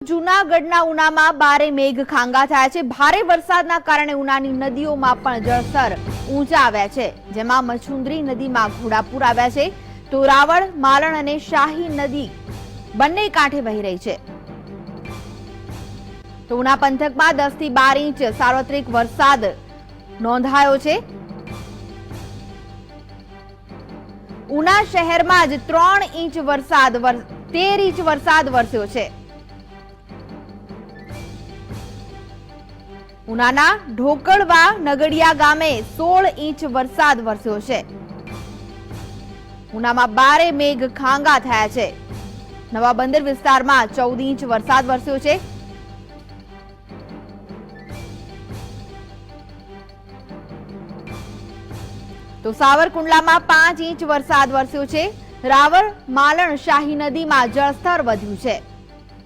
જૂનાગઢના ઉનામાં ભારે મેઘ ખાંગા થયા છે। ભારે વરસાદના કારણે ઉનાની નદીઓમાં પણ જળસ્તર ઊંચા આવ્યા છે, જેમાં મચુંદરી નદીમાં ઘોડાપૂર આવ્યા છે તો રાવળ, માલણ અને શાહી નદી બંને કાંઠે વહી રહી છે। તો ઉના પંથકમાં 10 થી 12 ઇંચ સાર્વત્રિક વરસાદ નોંધાયો છે। ઉના શહેરમાં જ 3 ઇંચ વરસાદ 13 ઇંચ વરસાદ વરસ્યો છે। ઉનાના ઢોકળવા નગડિયા ગામે 16 ઇંચ વરસાદ વરસ્યો છે। ઉનામાં ભારે મેઘ ખાંગા થયા છે। નવા બંદર વિસ્તારમાં 14 ઇંચ વરસાદ વરસ્યો છે। તો સાવરકુંડલામાં 5 ઇંચ વરસાદ વરસ્યો છે। રાવળ, માલણ, શાહી નદીમાં જળસ્તર વધ્યું છે।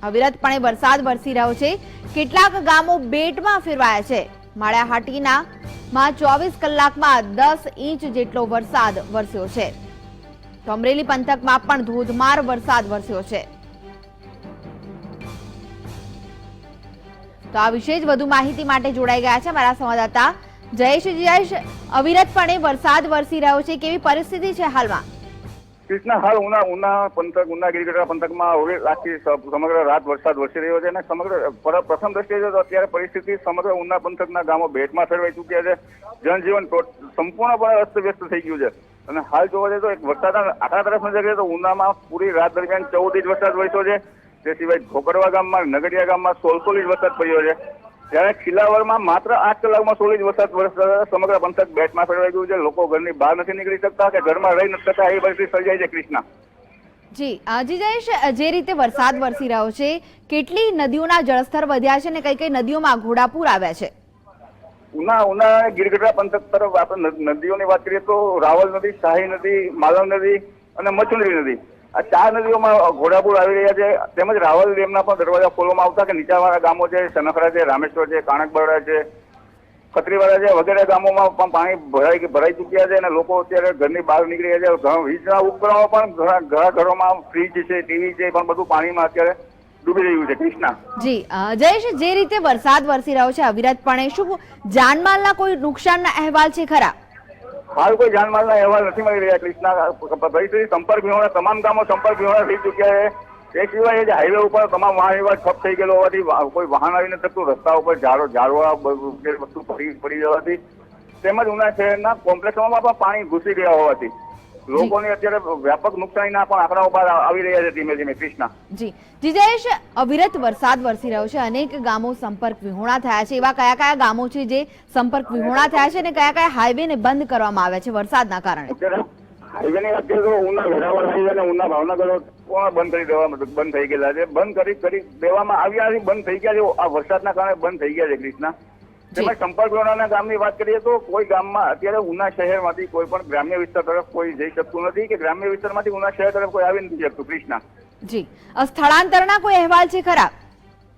અવિરતપણે વરસાદ વરસી રહ્યો છે। કેટલાક ગામો બેટમાં ફેરવાયા છે। માળિયાહાટીના 24 કલાકમાં 10 ઇંચ જેટલો વરસાદ વરસ્યો છે। તો અમરેલી પંથકમાં પણ ધોધમાર વરસાદ વરસ્યો છે। તો આ વિશે જ વધુ માહિતી માટે જોડાઈ ગયા છે અમારા સંવાદદાતા જયેશ। અવિરતપણે વરસાદ વરસી રહ્યો છે, કેવી પરિસ્થિતિ છે હાલમાં? કૃષ્ણ, હાલ ઉના પંથક, ઉના ગીરગઢડા પંથકમાં હવે આખી સમગ્ર રાત વરસાદ વરસી રહ્યો છે અને સમગ્ર પ્રથમ દ્રષ્ટિએ જો અત્યારે પરિસ્થિતિ સમગ્ર ઉના પંથકના ગામો બેટમાં ફેરવાઈ ચૂક્યા છે। જનજીવન સંપૂર્ણપણે અસ્તવ્યસ્ત થઈ ગયું છે અને હાલ જોવા જઈએ તો એક વરસાદના આંકડા તરફ નજર કરીએ તો ઉનામાં પૂરી રાત દરમિયાન 14 ઇંચ વરસાદ વરસ્યો છે। તે સિવાય ઢોકળવા ગામમાં, નગડિયા ગામમાં 16 ઇંચ વરસાદ પડ્યો છે, જ્યારે ખીલાવરમાં માત્ર 8 કલાકમાં 16 ઇંચ વરસાદ વરસતા સમગ્ર પંથક બેટમાં ફેરવાઈ ગયું છે। લોકો ઘરની બહાર નથી નીકળી શકતા કે ઘરમાં રહી નથી શકતા, એ પરિસ્થિતિ સર્જાઈ છે। કૃષ્ણા જી જયેશ, જે રીતે વરસાદ વરસી રહ્યો છે, કેટલી નદીઓના જળસ્તર વધ્યા છે અને કઈ કઈ નદીઓમાં ઘોડાપૂર આવ્યા છે? ઉના ગીરગઢડા પંથક તરફ આપણે નદીઓની વાત કરીએ તો રાવલ નદી, શાહી નદી, માલણ નદી અને મચુંદરી નદી, આ 4 નદીઓમાં ઘોડાપૂર આવી રહ્યા છે। તેમજ રાવલ ડેમના પણ દરવાજા ખોલવામાં આવતા કે નીચાણવાળા ગામો છે, સનખરા છે, રામેશ્વર છે, કાણકબરડા છે, ખત્રીવાડા છે વગેરે ગામોમાં પણ પાણી ભરાઈ ચૂક્યા છે અને લોકો અત્યારે ઘરની બહાર નીકળી રહ્યા છે। વીજના ઉપકરણો પણ ઘણા ઘરોમાં, ફ્રીજ છે, ટીવી છે, પણ બધું પાણીમાં અત્યારે ડૂબી રહ્યું છે। કૃષ્ણા જી જયેશ, જે રીતે વરસાદ વરસી રહ્યો છે અવિરતપણે, શું જાનમાલના કોઈ નુકસાનના અહેવાલ છે ખરા? હાલ કોઈ જાનમાલના અહેવાલ નથી મળી રહ્યા। કૃષ્ણા, પરિસ્થિતિ સંપર્ક વિહોણા, તમામ ગામો સંપર્ક વિહોણા થઈ ચૂક્યા છે। એ સિવાય જે હાઈવે ઉપર તમામ વાહન વ્યવહાર ઠપ થઈ ગયેલો હોવાથી કોઈ વાહન આવી નથી શકતું, રસ્તા ઉપર ઝાડવા વસ્તુ પડી જવાથી તેમજ ઉના શહેરના કોમ્પ્લેક્સોમાં પણ પાણી ઘૂસી ગયા હોવાથી લોકોને અત્યારે વ્યાપક નુકસાનીના પણ આંકડાઓ બહાર આવી રહ્યા છે ધીમે ધીમે। કૃષ્ણા જી જયેશ, અવિરત વરસાદ વરસી રહ્યો છે, અનેક ગામો સંપર્ક વિહોણા થયા છે, એવા કયા કયા ગામો છે જે સંપર્ક વિહોણા થયા છે અને કયા કયા હાઈવે ને બંધ કરવામાં આવ્યા છે વરસાદના કારણે? હાઈવે ની વાત કરીએ તો ઉના વેરાવળ હાઈવે અને ઉના ભાવનગર બંધ થઈ ગયેલા છે। બંધ કરી દેવામાં આવ્યા, બંધ થઈ ગયા છે, આ વરસાદના કારણે બંધ થઈ ગયા છે। કૃષ્ણા, તેમજ સંપર્ક વિહોણાના ગામની વાત કરીએ તો કોઈ ગામમાં અત્યારે ઉના શહેરમાંથી કોઈ પણ ગ્રામ્ય વિસ્તાર તરફ કોઈ જઈ શકતું નથી કે ગ્રામ્ય વિસ્તારમાંથી ઉના શહેર તરફ કોઈ આવી નથી શકતું। કૃષ્ણા જી, સ્થળાંતરના કોઈ અહેવાલ છે ખરા?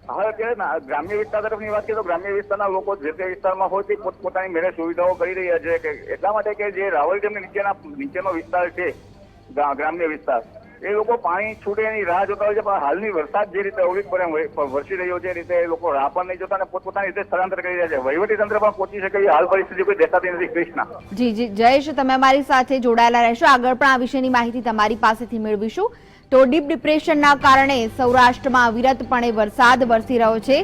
હા, અત્યારે ગ્રામ્ય વિસ્તાર તરફની વાત કરીએ તો ગ્રામ્ય વિસ્તારના લોકો જે તે વિસ્તારમાં હોય તે પોતપોતાની મેળે સુવિધાઓ કરી રહ્યા છે કે એટલા માટે કે જે રાવલ ડેમની નીચેનો વિસ્તાર છે ગ્રામ્ય વિસ્તાર, એ લોકો પાણી છૂટે એની રાહ જોતા હોય છે, પણ હાલની વરસાદ જે રીતે અવિરતપણે વરસી રહ્યો છે એ રીતે એ લોકો રાહ પણ નહીં જોતા અને પોતપોતાની રીતે સ્થળાંતર કરી રહ્યા છે। વહીવટી તંત્ર પણ પહોંચી શકે એવી હાલ પરિસ્થિતિ કોઈ દેખાતી નથી। કૃષ્ણા જી જયેશ, તમે અમારી સાથે જોડાયેલા રહેશો, આગળ પણ આ વિશેની માહિતી તમારી પાસેથી મેળવીશું। તો ડીપ ડિપ્રેશનના કારણે સૌરાષ્ટ્રમાં અવિરતપણે વરસાદ વરસી રહ્યો છે।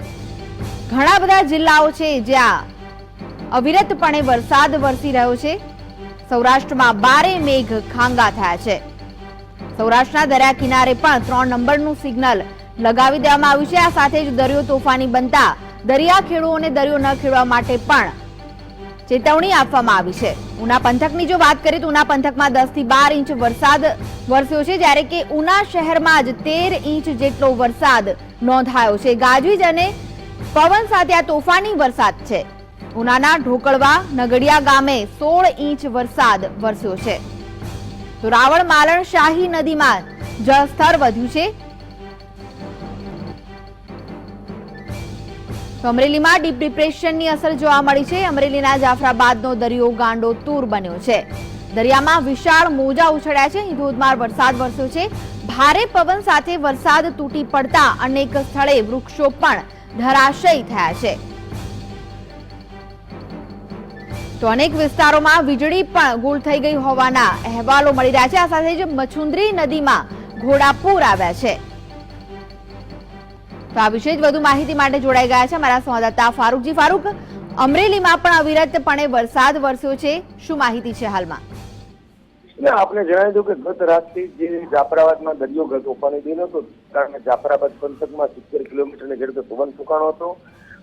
ઘણા બધા જિલ્લાઓ છે જ્યાં અવિરતપણે વરસાદ વરસી રહ્યો છે। સૌરાષ્ટ્રમાં ભારે મેઘ ખાંગા થયા છે। સૌરાષ્ટ્રના દરિયા કિનારે પણ 3 નંબરનું સિગ્નલ લગાવી દેવામાં આવ્યું છે। આ સાથે જ દરિયો તોફાની બનતા દરિયા ખેડૂઓને દરિયો ન ખેડવા માટે પણ ચેતવણી આપવામાં આવી છે। ઉના પંથકની જો વાત કરીએ તો ઉના પંથકમાં 10 થી 12 ઇંચ વરસાદ વરસ્યો છે, જ્યારે કે ઉના શહેરમાં જ 13 ઇંચ જેટલો વરસાદ નોંધાયો છે। ગાજવીજ અને પવન સાથે આ તોફાની વરસાદ છે। ઉનાના ઢોકળવા નગડિયા ગામે 16 ઇંચ વરસાદ વરસ્યો છે। તો રાવળ, માલણ, શાહી નદીમાં જળસ્તર વધ્યું છે। તો અમરેલીમાં ડીપ ડિપ્રેશનની અસર જોવા મળી છે। અમરેલીના જાફરાબાદનો દરિયો ગાંડો તૂર બન્યો છે। દરિયામાં વિશાળ મોજા ઉછળ્યા છે। અહીં ધોધમાર વરસાદ વરસ્યો છે। ભારે પવન સાથે વરસાદ તૂટી પડતા અનેક સ્થળે વૃક્ષો પણ ધરાશયી થયા છે. તો અનેક વિસ્તારોમાં વીજળી પણ ગુલ થઈ ગઈ હોવાના અહેવાલો મળી રહ્યા છે. આ સાથે જ મચુંદરી નદીમાં ઘોડાપૂર આવ્યા છે. તો આ વિશે જ વધુ માહિતી માટે જોડાઈ ગયા છે અમારા સંવાદદાતા ફારૂકજી. ફારૂક, અમરેલીમાં પણ અવિરતપણે વરસાદ વરસ્યો છે, શું માહિતી છે હાલમાં? આપણે જણાવી દઉં કે ગત રાતથી જે જાફરાબાદમાં દરિયો તોફાની દિન હતો, કારણે જાફરાબાદ પંથકમાં 70 કિલોમીટરની ઝડપે પવન ફૂંકાણો હતો.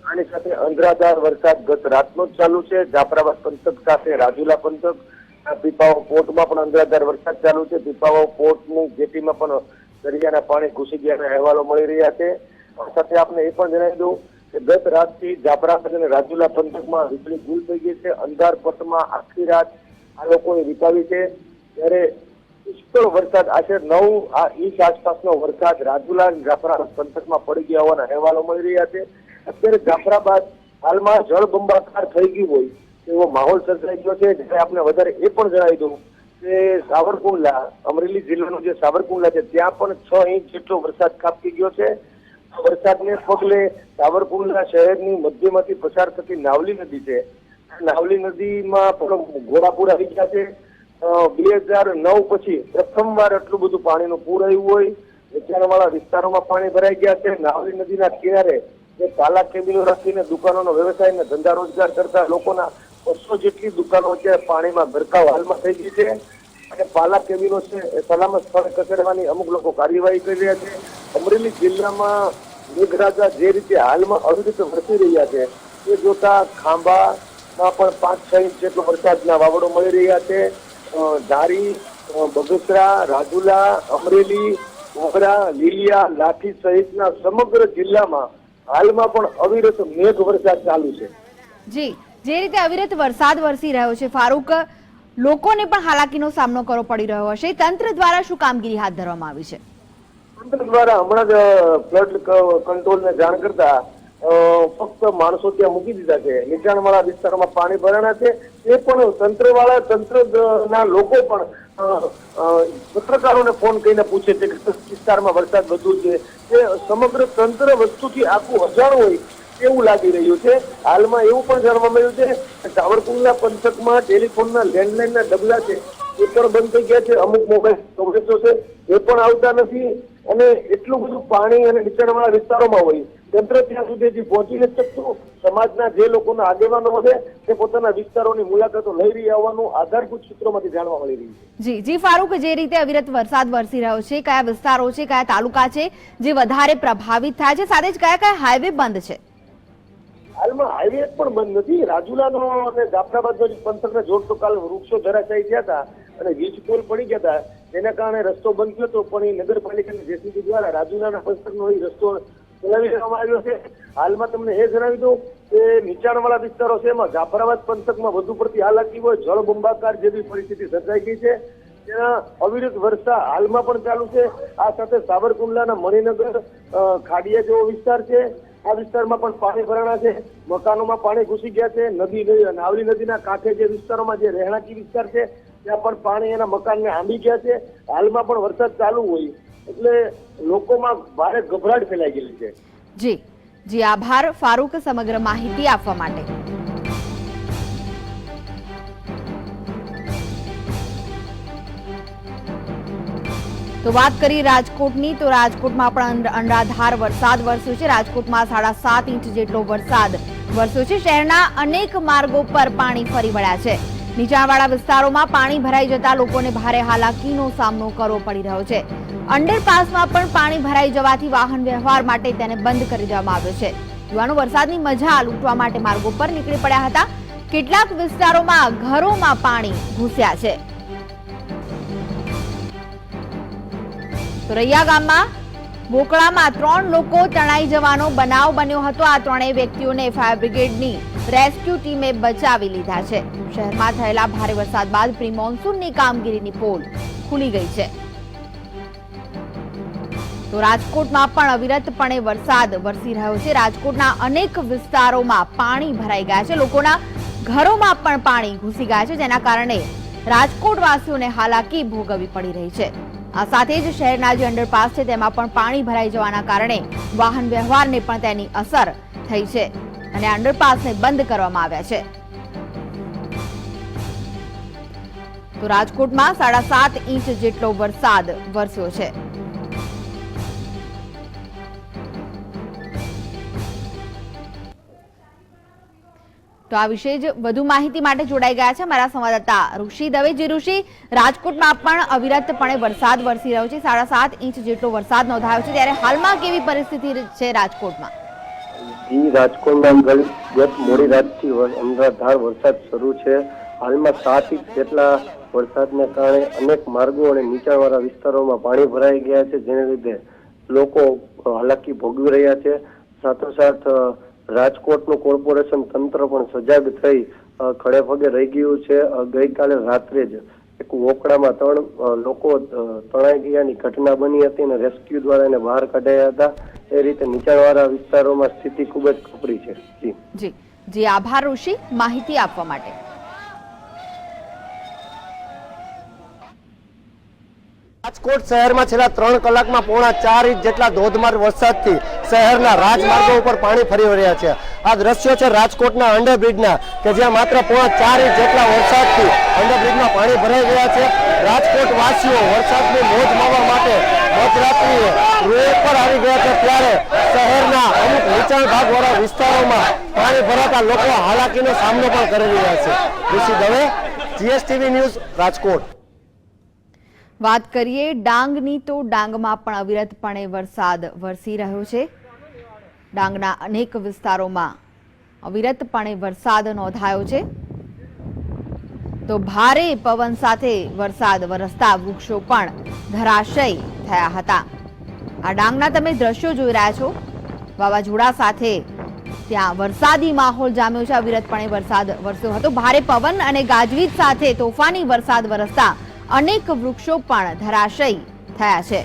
આની સાથે અંધરાધાર વરસાદ ગત રાતનો જ ચાલુ છે. જાફરાબાદ પંથક સાથે રાજુલા પંથક, પીપાવાવ પોર્ટમાં પણ અંધરાધાર વરસાદ ચાલુ છે. પીપાવાવ પોર્ટની જેટીમાં પણ દરિયાના પાણી ઘૂસી ગયાના અહેવાલો મળી રહ્યા છે. સાથે આપણે એ પણ જણાવી દઉં કે ગત રાતથી જાફરાબાદ અને રાજુલા પંથકમાં વીજળી ગુલ થઈ ગઈ છે. અંધારપટમાં આખી રાત આ લોકોએ વિતાવી છે. ત્યારે પુષ્કળ વરસાદ આશરે 9 ઇંચ આસપાસનો વરસાદ રાજુલા અને જાફરાબાદ પંથકમાં પડી ગયા હોવાના અહેવાલો મળી રહ્યા છે. અત્યારે જાફરાબાદ હાલમાં જળબંબાકાર થઈ ગયું હોય એવો માહોલ સર્જાઈ ગયો છે. જ્યારે આપણે વધારે એ પણ જણાવી દઉં કે સાવરકુંડલા, અમરેલી જિલ્લાનું જે સાવરકુંડલા છે ત્યાં પણ 6 ઇંચ જેટલો વરસાદ ખાબકી ગયો છે. વરસાદને પગલે સાવરકુંડલા શહેરની મધ્યમાંથી પસાર થતી નાવલી નદી છે, નાવલી નદીમાં પણ ઘોડાપૂર આવી ગયા છે. 2009 પછી પ્રથમવાર એટલું બધું પાણીનું પૂર આવ્યું હોય. નીચાણવાળા વિસ્તારોમાં પાણી ભરાઈ ગયા છે. નાવલી નદીના કિનારે જે તાલા કેબિનો રાખીને દુકાનોનો વ્યવસાય અને ધંધા રોજગાર કરતા લોકોના 200 જેટલી દુકાનો અત્યારે પાણીમાં ગરકાવ હાલમાં થઈ ગઈ છે. અને પાલા કેબિનો છે એ સલામત સ્થળે ખસેડવાની અમુક લોકો કાર્યવાહી કરી રહ્યા છે. અમરેલી જિલ્લામાં મેઘરાજા જે રીતે હાલમાં અવિરત વરસી રહ્યા છે એ જોતા ખાંભામાં પણ 5-6 ઇંચ જેટલો વરસાદના વાવડો મળી રહ્યા છે. ધારી, બગસરા, રાજુલા, અમરેલી, મોગરા, લીલિયા, લાઠી સહિતના સમગ્ર જિલ્લામાં હાલમાં પણ અવિરત મેઘ વરસાદ ચાલુ છે. જી, જે રીતે અવિરત વરસાદ વરસી રહ્યો છે ફારૂક, લોકોને પણ હાલાકીનો સામનો કરવો પડી રહ્યો હશે. તંત્ર દ્વારા શું કામગીરી હાથ ધરવામાં આવી છે? તંત્ર દ્વારા હમણાં જ ફ્લડ કંટ્રોલને જાણ કરતા ફક્ત માણસો ત્યાં મૂકી દીધા છે. નીચાણવાળા વિસ્તારોમાં પાણી ભરાણા છે. એ પણ તંત્રના લોકો પણ પત્રકારોને ફોન કરીને પૂછે છે કે વિસ્તારમાં વરસાદ વધુ છે. એ સમગ્ર તંત્ર વસ્તુથી આખું અજાણ હોય એવું લાગી રહ્યું છે. હાલમાં એવું પણ જાણવા મળ્યું છે કે સાવરકુંડલા પંથકમાં ટેલિફોનના લેન્ડલાઇનના ડબલા છે એ પણ બંધ થઈ ગયા છે. અમુક મોબાઈલ કવરેજો છે એ પણ આવતા નથી. અને એટલું બધું પાણી અને નીચાણવાળા વિસ્તારોમાં હોય તંત્ર ત્યાં સુધી પહોંચી નથી શકતું. સમાજના જે લોકોના આગેવાનો છે તે પોતાના વિસ્તારોની મુલાકાતો લઈ રહ્યા હોવાનું આધારભૂત સૂત્રોમાંથી જાણવા મળી રહ્યું છે. જી જી ફારૂક, જે રીતે અવિરત વરસાદ વરસી રહ્યો છે, કયા વિસ્તારો છે, કયા તાલુકા છે જે વધારે પ્રભાવિત થાય છે, સાથે જ કયા કયા હાઈવે બંધ છે? હાલમાં હાઈવે પણ બંધ નથી. રાજુલાનો અને જાફરાબાદનો પંથકને જોડતો કાલ વૃક્ષો ધરાશાયી થયા હતા અને વીજ પોલ પડી ગયા હતા. જેના કારણે રસ્તો બંધ થયો હતો, પણ એ નગરપાલિકાની જેસીબી દ્વારા રાજુલાના પંથકનો એ રસ્તો ચલાવી લેવામાં આવ્યો છે. હાલમાં તમને એ જણાવી દઉં કે નીચાણવાળા વિસ્તારો છે એમાં જાફરાબાદ પંથકમાં વધુ પડતી હાલાકી હોય, જળબંબાકાર જેવી પરિસ્થિતિ સર્જાઈ ગઈ છે. ત્યાં અવિરત વર્ષા હાલમાં પણ ચાલુ છે. આ સાથે સાવરકુંડલાના મણિનગર ખાડિયા જેવો વિસ્તાર છે. આ વિસ્તારમાં પણ પાણી ભરાણા છે. મકાનોમાં પાણી ઘૂસી ગયા છે. નાવલી નદીના કાંઠે જે વિસ્તારોમાં જે રહેણાંકી વિસ્તાર છે ત્યાં પણ પાણી એના મકાનને આંબી ગયા છે. હાલમાં પણ વરસાદ ચાલુ હોય એટલે લોકોમાં ભારે ગભરાટ ફેલાઈ ગયેલી છે. જી જી, આભાર ફારૂક સમગ્ર માહિતી આપવા માટે. તો વાત કરી રાજકોટની, તો રાજકોટમાં પણ અનરાધાર વરસાદ વરસ્યો છે. રાજકોટમાં 7.5 ઇંચ જેટલો વરસાદ વરસ્યો છે. શહેરના અનેક માર્ગો પર પાણી ફરી વળ્યા છે. નીચાણવાળા વિસ્તારોમાં પાણી ભરાઈ જતા લોકોને ભારે હાલાકીનો સામનો કરવો પડી રહ્યો છે. અંડરપાસમાં પણ પાણી ભરાઈ જવાથી વાહન વ્યવહાર માટે તેને બંધ કરી દેવામાં આવ્યો છે. યુવાનો વરસાદની મજા લૂંટવા માટે માર્ગો પર નીકળી પડ્યા હતા. કેટલાક વિસ્તારોમાં ઘરોમાં પાણી ઘૂસ્યા છે. તો રૈયા ગામમાં બોકળામાં 3 લોકો તણાઈ જવાનો બનાવ બન્યો હતો. આ 3 વ્યક્તિઓને ફાયર બ્રિગેડની રેસ્ક્યુ ટીમે બચાવી લીધા છે. શહેરમાં થયેલા ભારે વરસાદ બાદ પ્રી મોન્સૂનની કામગીરીની પોલ ખુલી ગઈ છે. તો રાજકોટમાં પણ અવિરતપણે વરસાદ વરસી રહ્યો છે. રાજકોટના અનેક વિસ્તારોમાં પાણી ભરાઈ ગયા છે. લોકોના ઘરોમાં પણ પાણી ઘૂસી ગયા છે, જેના કારણે રાજકોટવાસીઓને હાલાકી ભોગવવી પડી રહી છે. આ સાથે જ શહેરના જે અંડરપાસ છે તેમાં પણ પાણી ભરાઈ જવાના કારણે વાહન વ્યવહારને પણ તેની અસર થઈ છે અને અંડરપાસને બંધ કરવામાં આવ્યા છે. તો રાજકોટમાં 7.5 ઇંચ જેટલો વરસાદ વરસ્યો છે. તો આ વિશે જ વધુ માહિતી માટે જોડાઈ ગયા છે મારા સંવાદદાતા ઋષિ દવે. જે ઋષિ, રાજકોટમાં પણ અવિરતપણે વરસાદ વરસી રહ્યો છે, 7.5 ઇંચ જેટલો વરસાદ નોંધાયો છે, ત્યારે હાલમાં કેવી પરિસ્થિતિ છે રાજકોટમાં? રાજકોટમાં ગત મોડી રાતથી અનરાધાર વરસાદ શરૂ છે. હાલમાં 7 ઇંચ જેટલા વરસાદને કારણે અનેક માર્ગો અને નીચાણવાળા વિસ્તારોમાં પાણી ભરાઈ ગયા છે, જેને લીધે લોકો હાલાકી ભોગવી રહ્યા છે. સાથોસાથ રાજકોટનું કોર્પોરેશન તંત્ર પણ સજાગ થઈ ખડે પગે રહી ગયું છે. ગઈકાલે રાત્રે જ એક વોકડામાં 3 લોકો તણાઈ ગયાની ઘટના બની હતી અને રેસ્ક્યુ દ્વારા એને બહાર કઢાયા હતા. એ રીતે નીચાણવાળા વિસ્તારોમાં સ્થિતિ ખૂબ જ કપરી છે. જી આભાર ઋષિ, માહિતી આપવા માટે. રાજકોટ શહેરમાં છેલ્લા 3 કલાકમાં 3.25 ઇંચ જેટલા ધોધમાર વરસાદથી શહેરના રાજમાર્ગો ઉપર પાણી ફરી વળ્યા છે. આ દ્રશ્યો છે રાજકોટના અંડરબ્રિજના, કે જ્યાં માત્ર 3.25 ઇંચ જેટલા વરસાદથી અંડરબ્રિજમાં પાણી ભરાઈ ગયા છે. રાજકોટ વાસીઓ વરસાદની મોજ માણવા માટે મધરાત્રિએ રોડ પર આવી ગયા છે, ત્યારે શહેરના અમુક નીચાણ ભાગવાળા વિસ્તારોમાં પાણી ભરાતા લોકો હાલાકીનો સામનો પણ કરી રહ્યા છે. ઋષિ દવે, જીએસટીવી ન્યૂઝ, રાજકોટ. વાત કરીએ ડાંગની, તો ડાંગમાં પણ અવિરતપણે વરસાદ વરસી રહ્યો છે. ડાંગના અનેક વિસ્તારોમાં અવિરતપણે વરસાદ નોંધાયો છે. તો ભારે પવન સાથે વરસાદ વરસતા વૃક્ષો પણ ધરાશયી થયા હતા. આ ડાંગના તમે દ્રશ્યો જોઈ રહ્યા છો. વાવાઝોડા સાથે ત્યાં વરસાદી માહોલ જામ્યો છે. અવિરતપણે વરસાદ વરસ્યો હતો. ભારે પવન અને ગાજવીજ સાથે તોફાની વરસાદ વરસતા અનેક વૃક્ષો પણ ધરાશયી થયા છે.